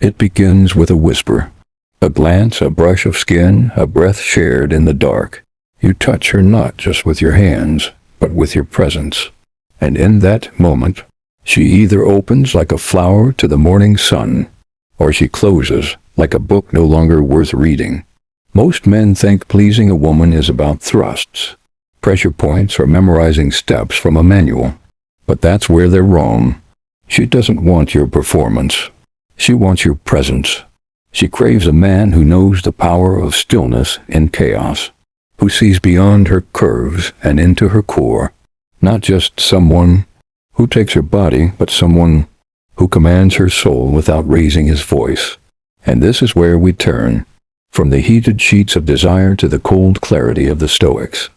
It begins with a whisper. A glance, a brush of skin, a breath shared in the dark. You touch her not just with your hands, but with your presence. And in that moment, she either opens like a flower to the morning sun, or she closes like a book no longer worth reading. Most men think pleasing a woman is about thrusts, pressure points, or memorizing steps from a manual. But that's where they're wrong. She doesn't want your performance. She wants your presence. She craves a man who knows the power of stillness in chaos, who sees beyond her curves and into her core. Not just someone who takes her body, but someone who commands her soul without raising his voice. And this is where we turn from the heated sheets of desire to the cold clarity of the Stoics.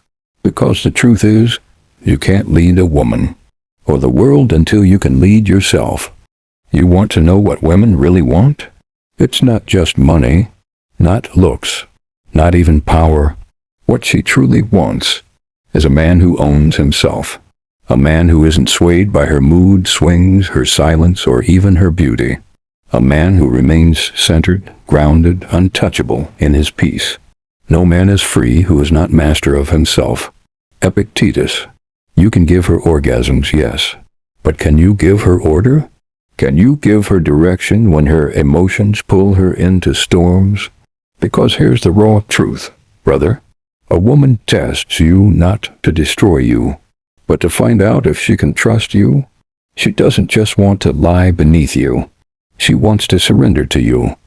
Because the truth is, you can't lead a woman or the world until you can lead yourself. You want to know what women really want? It's not just money, not looks, not even power. What she truly wants is a man who owns himself. A man who isn't swayed by her mood swings, her silence, or even her beauty. A man who remains centered, grounded, untouchable in his peace. No man is free who is not master of himself. Epictetus. You can give her orgasms, yes. But can you give her order? Can you give her direction when her emotions pull her into storms? Because here's the raw truth, brother. A woman tests you not to destroy you, but to find out if she can trust you. She doesn't just want to lie beneath you. She wants to surrender to you.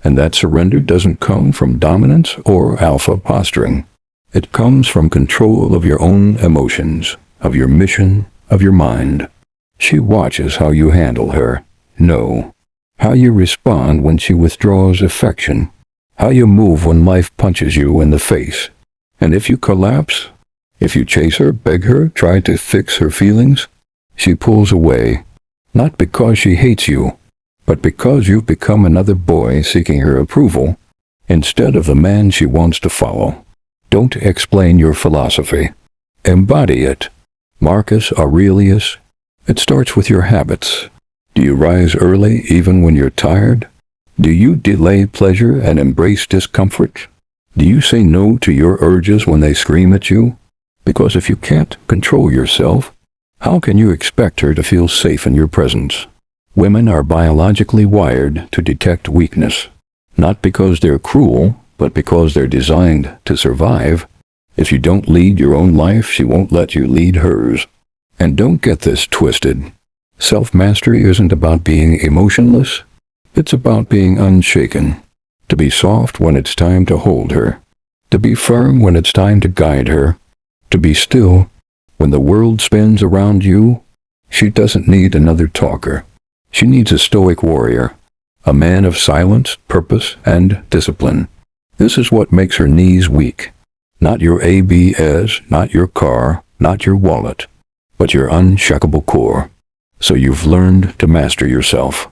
And that surrender doesn't come from dominance or alpha posturing. It comes from control of your own emotions, of your mission, of your mind. She watches how you handle her. No. How you respond when she withdraws affection. How you move when life punches you in the face. And if you collapse, if you chase her, beg her, try to fix her feelings, she pulls away. Not because she hates you, but because you've become another boy seeking her approval, instead of the man she wants to follow. Don't explain your philosophy. Embody it. Marcus Aurelius. It starts with your habits. Do you rise early even when you're tired? Do you delay pleasure and embrace discomfort? Do you say no to your urges when they scream at you? Because if you can't control yourself, how can you expect her to feel safe in your presence? Women are biologically wired to detect weakness, not because they're cruel, but because they're designed to survive. If you don't lead your own life, she won't let you lead hers. And don't get this twisted. Self-mastery isn't about being emotionless. It's about being unshaken. To be soft when it's time to hold her. To be firm when it's time to guide her. To be still when the world spins around you. She doesn't need another talker. She needs a stoic warrior. A man of silence, purpose, and discipline. This is what makes her knees weak. Not your ABS, not your car, not your wallet, but your unshakable core. So you've learned to master yourself.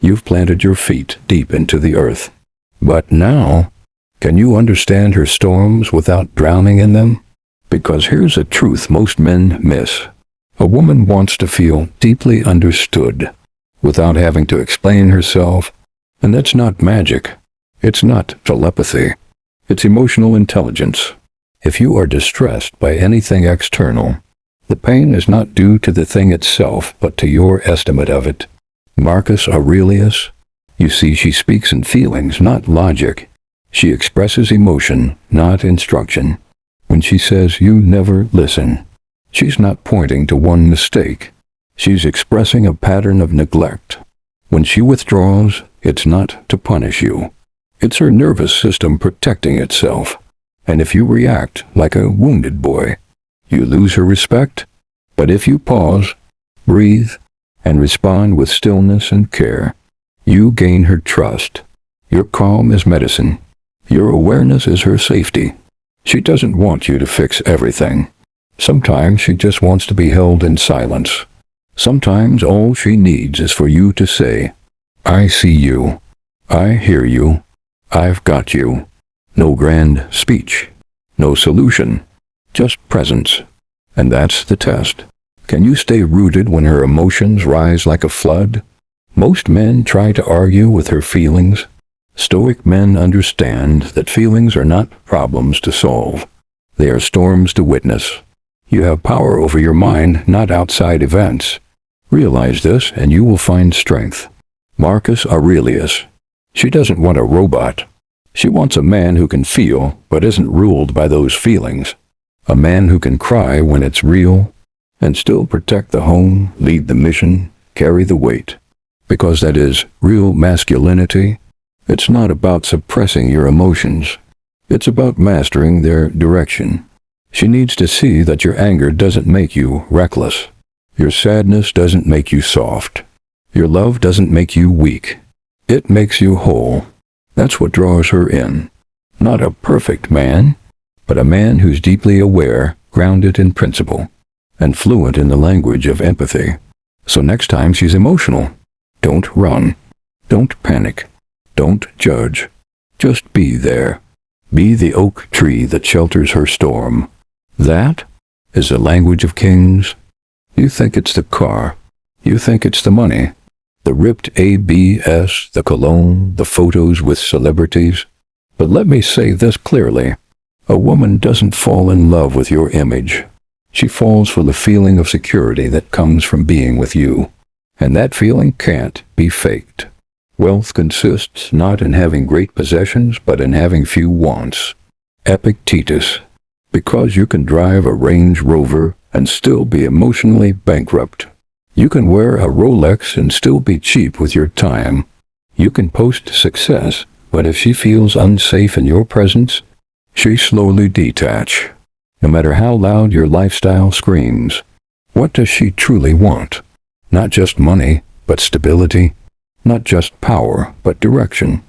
You've planted your feet deep into the earth. But now, can you understand her storms without drowning in them? Because here's a truth most men miss. A woman wants to feel deeply understood, without having to explain herself. And that's not magic. It's not telepathy. It's emotional intelligence. If you are distressed by anything external, the pain is not due to the thing itself, but to your estimate of it. Marcus Aurelius. You see, she speaks in feelings, not logic. She expresses emotion, not instruction. When she says you never listen, she's not pointing to one mistake. She's expressing a pattern of neglect. When she withdraws, it's not to punish you. It's her nervous system protecting itself. And if you react like a wounded boy, you lose her respect. But if you pause, breathe, and respond with stillness and care, you gain her trust. Your calm is medicine. Your awareness is her safety. She doesn't want you to fix everything. Sometimes she just wants to be held in silence. Sometimes all she needs is for you to say, I see you. I hear you. I've got you. No grand speech. No solution. Just presence. And that's the test. Can you stay rooted when her emotions rise like a flood? Most men try to argue with her feelings. Stoic men understand that feelings are not problems to solve. They are storms to witness. You have power over your mind, not outside events. Realize this, and you will find strength. Marcus Aurelius. She doesn't want a robot. She wants a man who can feel, but isn't ruled by those feelings. A man who can cry when it's real, and still protect the home, lead the mission, carry the weight. Because that is real masculinity. It's not about suppressing your emotions. It's about mastering their direction. She needs to see that your anger doesn't make you reckless. Your sadness doesn't make you soft. Your love doesn't make you weak. It makes you whole. That's what draws her in. Not a perfect man, but a man who's deeply aware, grounded in principle, and fluent in the language of empathy. So next time she's emotional, don't run. Don't panic. Don't judge. Just be there. Be the oak tree that shelters her storm. That is the language of kings. You think it's the car. You think it's the money. The ripped ABS, the cologne, the photos with celebrities. But let me say this clearly. A woman doesn't fall in love with your image. She falls for the feeling of security that comes from being with you. And that feeling can't be faked. Wealth consists not in having great possessions, but in having few wants. Epictetus. Because you can drive a Range Rover and still be emotionally bankrupt. You can wear a Rolex and still be cheap with your time. You can post success, but if she feels unsafe in your presence, she slowly detach. No matter how loud your lifestyle screams, what does she truly want? Not just money, but stability. Not just power, but direction.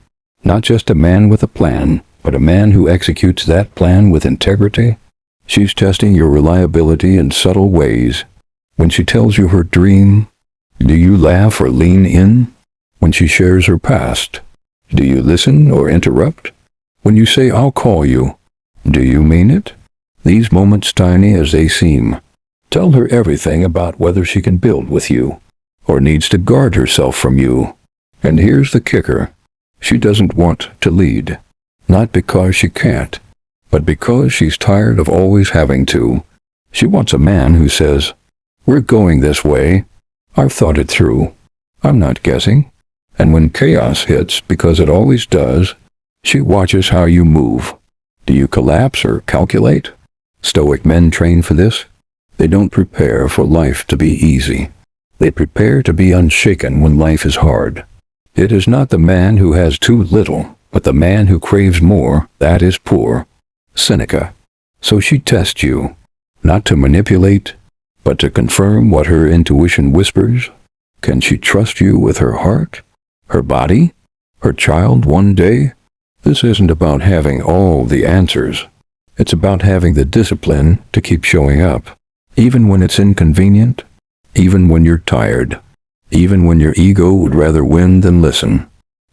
Not just a man with a plan, but a man who executes that plan with integrity. She's testing your reliability in subtle ways. When she tells you her dream, do you laugh or lean in? When she shares her past, do you listen or interrupt? When you say, "I'll call you," do you mean it? These moments, tiny as they seem, tell her everything about whether she can build with you, or needs to guard herself from you. And here's the kicker. She doesn't want to lead. Not because she can't, but because she's tired of always having to. She wants a man who says, "We're going this way. I've thought it through. I'm not guessing." And when chaos hits, because it always does, she watches how you move. Do you collapse or calculate? Stoic men train for this. They don't prepare for life to be easy. They prepare to be unshaken when life is hard. It is not the man who has too little, but the man who craves more, that is poor. Seneca. So she tests you, not to manipulate, but to confirm what her intuition whispers. Can she trust you with her heart, her body, her child one day? This isn't about having all the answers. It's about having the discipline to keep showing up, even when it's inconvenient, even when you're tired, even when your ego would rather win than listen.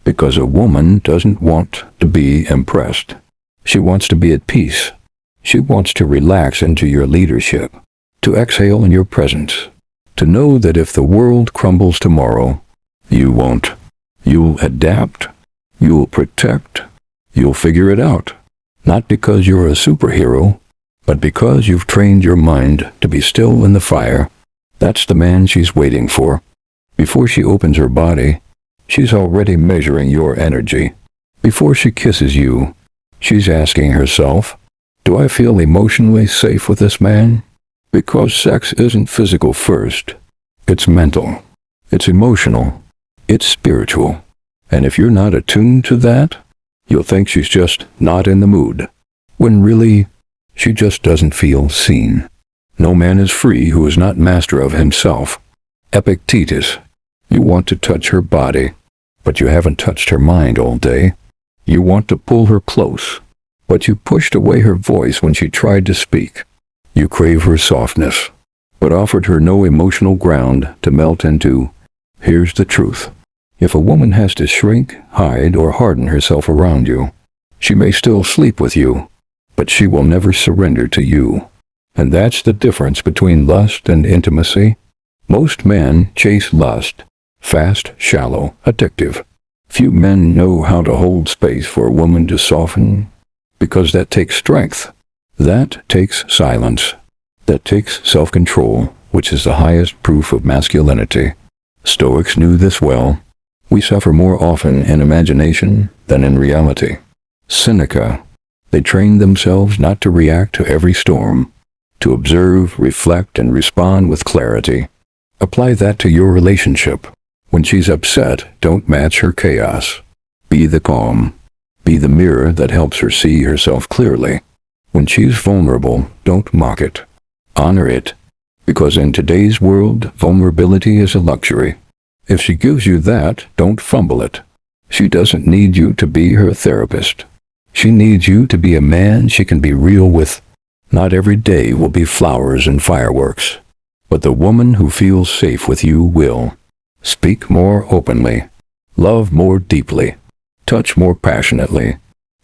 Because a woman doesn't want to be impressed. She wants to be at peace. She wants to relax into your leadership, to exhale in your presence, to know that if the world crumbles tomorrow, you won't. You'll adapt. You'll protect. You'll figure it out. Not because you're a superhero, but because you've trained your mind to be still in the fire. That's the man she's waiting for. Before she opens her body, she's already measuring your energy. Before she kisses you, she's asking herself, do I feel emotionally safe with this man? Because sex isn't physical first. It's mental. It's emotional. It's spiritual. And if you're not attuned to that, you'll think she's just not in the mood, when really, she just doesn't feel seen. No man is free who is not master of himself. Epictetus. You want to touch her body, but you haven't touched her mind all day. You want to pull her close, but you pushed away her voice when she tried to speak. You crave her softness, but offered her no emotional ground to melt into. Here's the truth. If a woman has to shrink, hide, or harden herself around you, she may still sleep with you, but she will never surrender to you. And that's the difference between lust and intimacy. Most men chase lust, fast, shallow, addictive. Few men know how to hold space for a woman to soften, because that takes strength. That takes silence. That takes self-control, which is the highest proof of masculinity. Stoics knew this well. We suffer more often in imagination than in reality. Seneca. They trained themselves not to react to every storm, to observe, reflect, and respond with clarity. Apply that to your relationship. When she's upset, don't match her chaos. Be the calm. Be the mirror that helps her see herself clearly. When she's vulnerable, don't mock it. Honor it. Because in today's world, vulnerability is a luxury. If she gives you that, don't fumble it. She doesn't need you to be her therapist. She needs you to be a man she can be real with. Not every day will be flowers and fireworks, but the woman who feels safe with you will. Speak more openly, love more deeply, touch more passionately,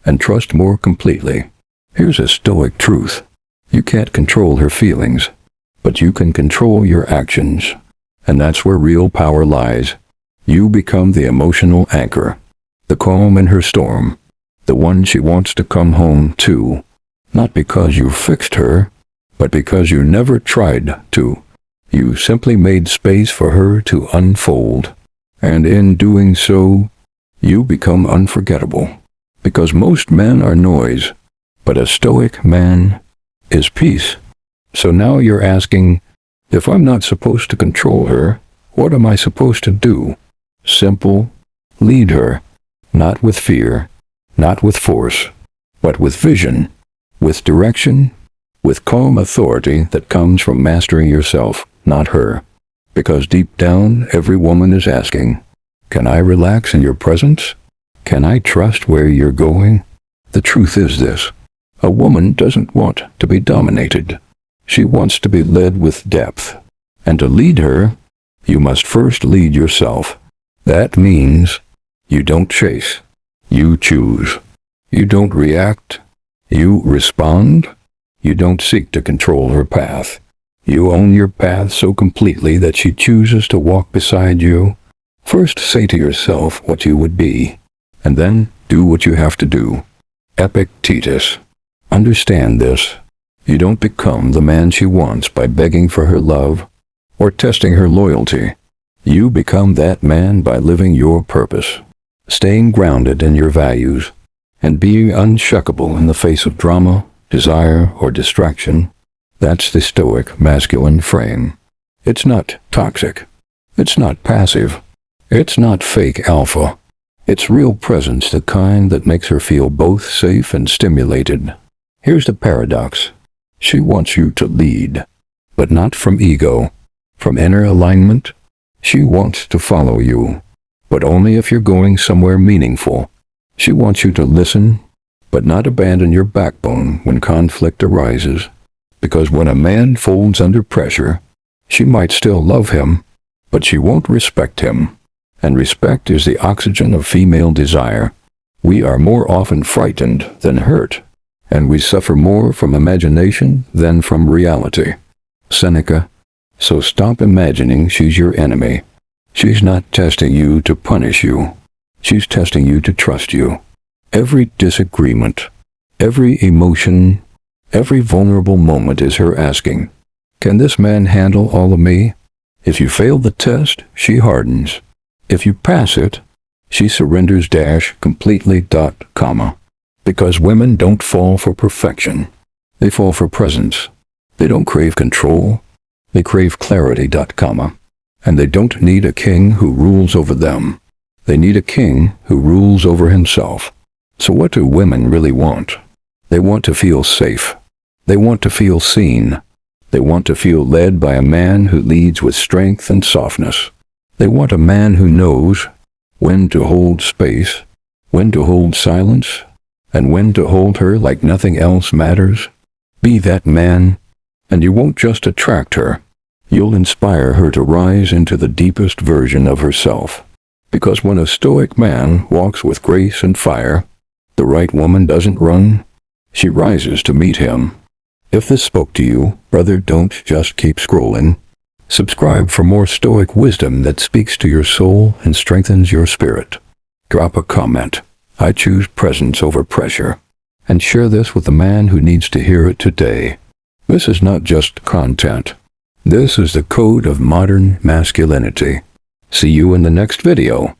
and trust more completely. Here's a Stoic truth. You can't control her feelings, but you can control your actions. And that's where real power lies. You become the emotional anchor, the calm in her storm, the one she wants to come home to. Not because you fixed her, but because you never tried to. You simply made space for her to unfold. And in doing so, you become unforgettable. Because most men are noise, but a Stoic man is peace. So now you're asking, if I'm not supposed to control her, what am I supposed to do? Simple. Lead her. Not with fear, not with force, but with vision, with direction, with calm authority that comes from mastering yourself, not her. Because deep down, every woman is asking, can I relax in your presence? Can I trust where you're going? The truth is this. A woman doesn't want to be dominated. She wants to be led with depth. And to lead her, you must first lead yourself. That means you don't chase. You choose. You don't react. You respond. You don't seek to control her path. You own your path so completely that she chooses to walk beside you. First say to yourself what you would be, and then do what you have to do. Epictetus. Understand this. You don't become the man she wants by begging for her love or testing her loyalty. You become that man by living your purpose, staying grounded in your values, and being unshuckable in the face of drama, desire, or distraction. That's the Stoic masculine frame. It's not toxic. It's not passive. It's not fake alpha. It's real presence, the kind that makes her feel both safe and stimulated. Here's the paradox. She wants you to lead, but not from ego, from inner alignment. She wants to follow you, but only if you're going somewhere meaningful. She wants you to listen, but not abandon your backbone when conflict arises. Because when a man folds under pressure, she might still love him, but she won't respect him. And respect is the oxygen of female desire. We are more often frightened than hurt, and we suffer more from imagination than from reality. Seneca. So stop imagining she's your enemy. She's not testing you to punish you. She's testing you to trust you. Every disagreement, every emotion, every vulnerable moment is her asking, can this man handle all of me? If you fail the test, she hardens. If you pass it, she surrenders completely. Because women don't fall for perfection. They fall for presence. They don't crave control. They crave clarity. And they don't need a king who rules over them. They need a king who rules over himself. So what do women really want? They want to feel safe. They want to feel seen. They want to feel led by a man who leads with strength and softness. They want a man who knows when to hold space, when to hold silence, and when to hold her like nothing else matters. Be that man, and you won't just attract her. You'll inspire her to rise into the deepest version of herself. Because when a Stoic man walks with grace and fire, the right woman doesn't run. She rises to meet him. If this spoke to you, brother, don't just keep scrolling. Subscribe for more Stoic wisdom that speaks to your soul and strengthens your spirit. Drop a comment. I choose presence over pressure. And share this with the man who needs to hear it today. This is not just content. This is the code of modern masculinity. See you in the next video.